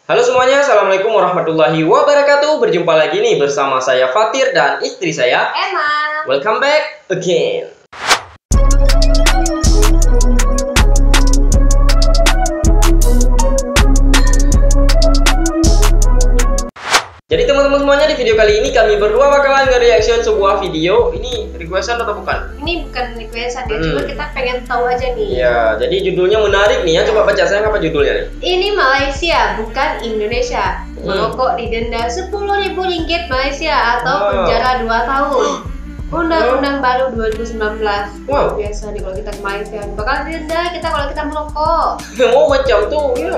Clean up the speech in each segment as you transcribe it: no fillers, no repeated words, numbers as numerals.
Halo semuanya, Assalamualaikum warahmatullahi wabarakatuh. Berjumpa lagi nih bersama saya Fatir dan istri saya Emma. Welcome back again. Jadi teman-teman semuanya, di video kali ini kami berdua bakalan nge-reaction sebuah video. Ini requestan atau bukan? Ini bukan requestan ya, cuma kita pengen tahu aja nih. Ya, jadi judulnya menarik nih ya. Coba baca sayang, apa judulnya nih? Ini Malaysia, bukan Indonesia. Merokok didenda Rp10.000 Malaysia atau penjara 2 tahun. Undang-undang baru 2019. Wow. Biasa nih kalau kita ke Malaysia bakal didenda kita kalau kita merokok. Oh macam tuh ya.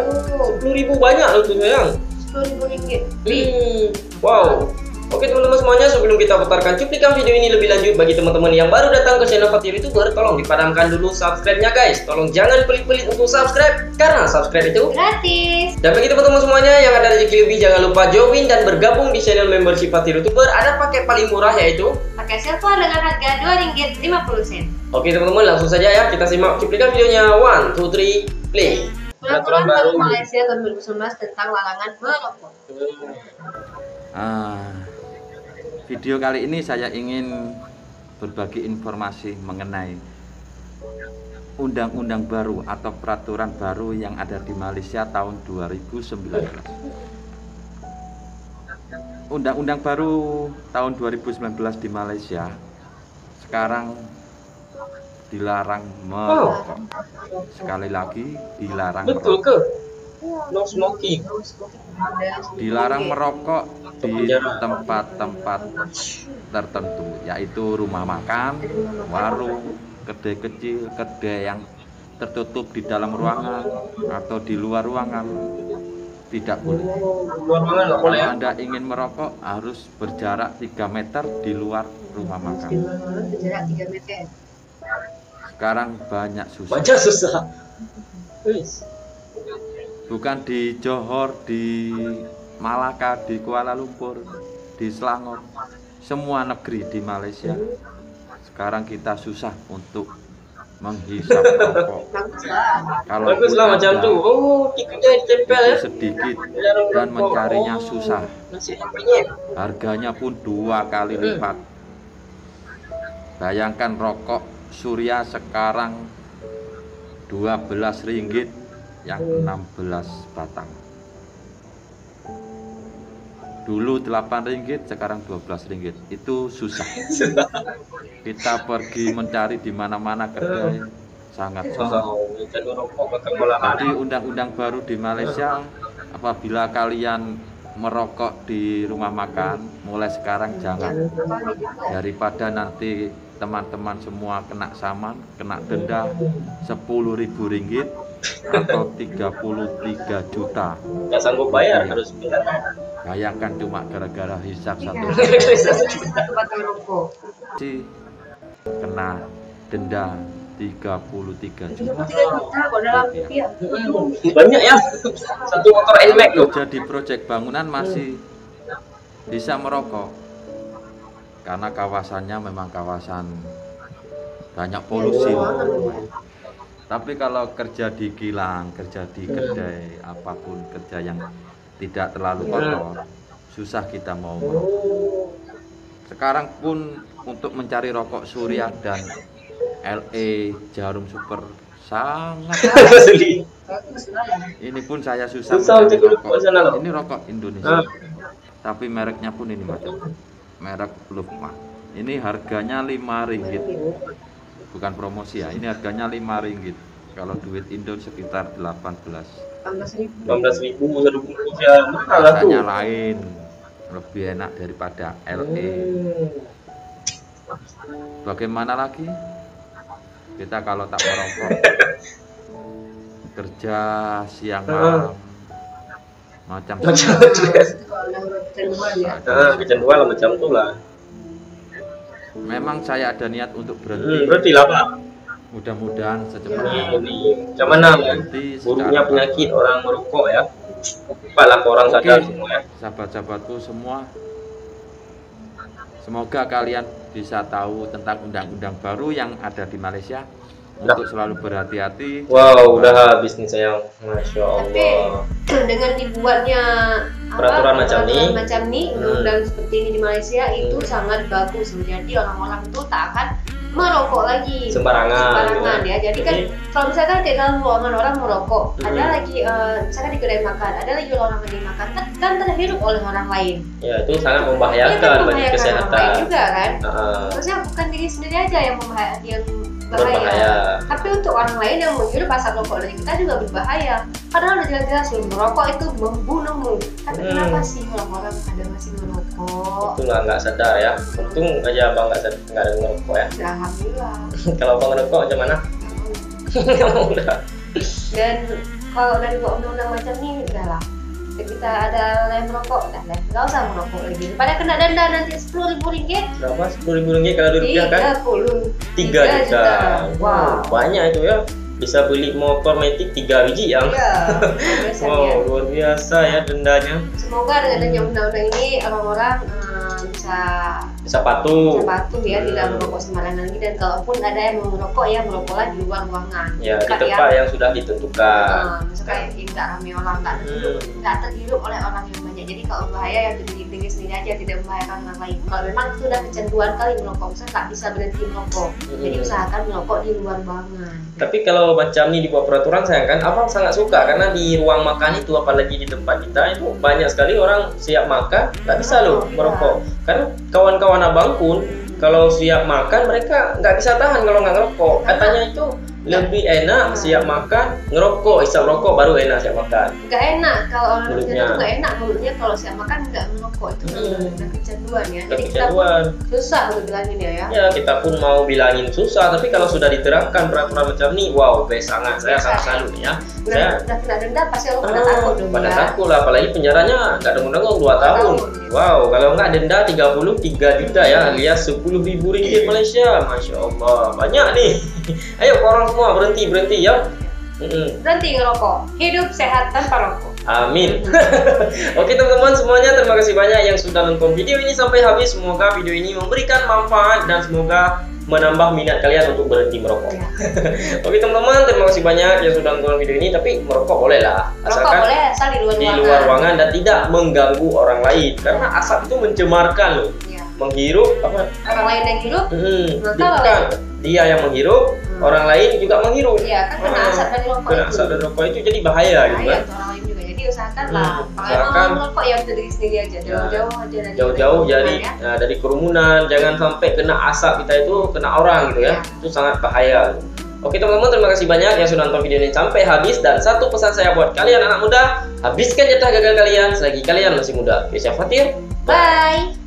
10.000 banyak loh tuh sayang. Rp10.000. Wow. Oke teman-teman semuanya, sebelum kita putarkan cuplikan video ini lebih lanjut, bagi teman-teman yang baru datang ke channel Fatir YouTuber, tolong dipadamkan dulu subscribe-nya guys. Tolong jangan pelit-pelit untuk subscribe, karena subscribe itu gratis. Dan bagi teman-teman semuanya yang ada rezeki lebih, jangan lupa join dan bergabung di channel membership Fatir YouTuber. Ada paket paling murah yaitu pakai silver dengan harga Rp2.50. Oke teman-teman, langsung saja ya kita simak cuplikan videonya. 1, 2, 3, play. Peraturan baru Malaysia tahun 2019 tentang larangan merokok. Video kali ini saya ingin berbagi informasi mengenai undang-undang baru atau peraturan baru yang ada di Malaysia tahun 2019. Undang-undang baru tahun 2019 di Malaysia sekarang dilarang merokok. Sekali lagi dilarang betul merokok. ke? No smoking. Dilarang merokok di tempat-tempat tertentu, yaitu rumah makan, warung, kedai kecil, kedai yang tertutup di dalam ruangan atau di luar ruangan. Tidak boleh. Kalau Anda ingin merokok harus berjarak 3 meter di luar rumah makan. Berjarak 3 meter. Sekarang banyak susah. Baca susah. Bukan di Johor, di Malaka, di Kuala Lumpur, di Selangor, semua negeri di Malaysia. Sekarang kita susah untuk menghisap rokok. Kalau Baguslah macam tuh. Oh, tiketnya ditempel ya. sedikit dan mencarinya susah. Harganya pun 2 kali lipat. Bayangkan rokok Surya sekarang Rp12 yang 16 batang. Dulu Rp8, sekarang Rp12. Itu susah. Kita pergi mencari di mana-mana kedai sangat susah. Jadi undang-undang baru di Malaysia, apabila kalian merokok di rumah makan, mulai sekarang jangan. Daripada nanti teman-teman semua kena saman, kena denda Rp10.000 atau 33 juta. Nggak sanggup bayar, harus bayar. Bayangkan cuma gara-gara hisap satu sih kena denda 33 juta. Banyak ya. Satu motor NMAX loh. Jadi proyek bangunan masih bisa merokok karena kawasannya memang kawasan banyak polusi. Tapi kalau kerja di kilang, kerja di kedai, apapun kerja yang tidak terlalu kotor, susah kita mau merokok. Sekarang pun untuk mencari rokok Surya dan LE Jarum Super sangat. Ini pun saya susah mencari rokok. Ini rokok Indonesia, tapi mereknya pun ini macam merek Lufma. Ini harganya Rp5. Bukan promosi ya, ini harganya Rp5. Kalau duit Indo sekitar 18. 18.000 ya. Rasanya lain, lebih enak daripada LE. Bagaimana lagi? Kita kalau tak merokok, kerja siang malam, macam kecanduan macam itu lah. Memang saya ada niat untuk berhenti. Berhenti lah Pak. Mudah-mudahan secepatnya. Macam mana buruknya penyakit orang merokok ya. Cepatlah orang sadar semua ya. Sahabat-sahabatku semua, semoga kalian bisa tahu tentang undang-undang baru yang ada di Malaysia. untuk selalu berhati-hati. Wow, udah habis nih sayang. Masya Tapi Allah. dengan dibuatnya Peraturan macam ini, undang-undang seperti ini di Malaysia itu sangat bagus. Jadi orang-orang itu tak akan merokok lagi Sembarangan ya. Jadi kan kalau misalkan kayak dalam ruangan orang merokok, ada lagi misalkan di kedai makan, ada lagi orang lagi makan, kan terhirup oleh orang lain. Ya, itu sangat membahayakan bagi kesehatan. Orang lain juga kan. Heeh. Maksudnya bukan diri sendiri aja yang berbahaya. Tapi untuk orang lain yang menghirup asap rokok dari kita juga berbahaya. Padahal udah jelas-jelas merokok itu membunuhmu. Tapi kenapa sih orang-orang ada masih merokok? Itulah nggak sadar ya. Untung aja abang nggak ada ngerokok ya. Alhamdulillah. Kalau abang ngerokok macam mana? Udah. Dan kalau dari undang-undang macam ini udahlah. Kita ada yang merokok, udah nggak usah merokok lagi. Pada kena denda nanti RM10.000. Berapa? RM10.000 kalau rupiah kan? 3 juta. Wow. Banyak itu ya. Bisa beli motor Matic 3 biji yang. Iya. Wow, luar biasa ya dendanya. Semoga dengan undang-undang ini orang-orang bisa patuh ya, tidak merokok sembarangan lagi, dan kalaupun ada yang mau merokok ya merokoklah di luar ruangan. Ya, di tempat yang sudah ditentukan. Misalkan tidak ramai orang, nggak terhirup oleh orang yang banyak. Jadi kalau bahaya ya diri sendiri aja, tidak membahayakan orang lain. Kalau memang sudah kecanduan kali merokok, misalnya nggak bisa berhenti merokok, jadi usahakan merokok di luar ruangan. Tapi kalau macam ini dibuat peraturan, sayang kan, abang sangat suka karena di ruang makan itu, apalagi di tempat kita itu banyak sekali orang siap makan nggak bisa loh merokok. Karena kawan-kawan abang pun kalau siap makan mereka nggak bisa tahan kalau nggak ngerokok. Katanya itu lebih enak siap makan ngerokok, isap rokok baru enak siap makan. Nggak enak kalau orang mulutnya itu nggak enak mulutnya kalau siap makan nggak ngerokok, itu udah kecanduan ya. Jadi kita Kecanduan. pun susah untuk bilangin ya. Ya, kita pun mau bilangin susah, tapi kalau sudah diterapkan peraturan macam ini, wow, sangat saya sangat salut ya. Udah kena denda pasti orang pada takut dong. Pada takut lah, apalagi penjaranya nggak tanggung-tanggung 2 tahun. Wow, kalau nggak denda 33 juta ya, alias RM10.000 Malaysia. Masya Allah, banyak nih. Ayo orang semua berhenti ya. Berhenti ngerokok, hidup sehat tanpa rokok. Amin. Oke teman-teman semuanya, terima kasih banyak yang sudah nonton video ini sampai habis. Semoga video ini memberikan manfaat dan semoga menambah minat kalian untuk berhenti merokok. Oke teman-teman, terima kasih banyak yang sudah nonton video ini. Tapi merokok boleh lah, asalkan boleh asal di luar ruangan dan tidak mengganggu orang lain, karena asap itu mencemarkan loh. Menghirup apa? Orang lain yang hirup, bukan dia yang menghirup, orang lain juga menghirup. Iya kan kena asap dari rokok. Kena asap dari rokok itu jadi bahaya gitu kan. Orang lain juga. Jadi usahakan lah. Kalau mau merokok ya untuk diri sendiri aja, jauh-jauh aja dari jauh-jauh dari kerumunan, jangan sampai kena asap kita itu kena orang gitu ya. Itu sangat bahaya. Oke teman-teman, terima kasih banyak yang sudah nonton video ini sampai habis, dan satu pesan saya buat kalian anak muda, habiskan jatah gagal kalian selagi kalian masih muda. Saya Fatir. Bye.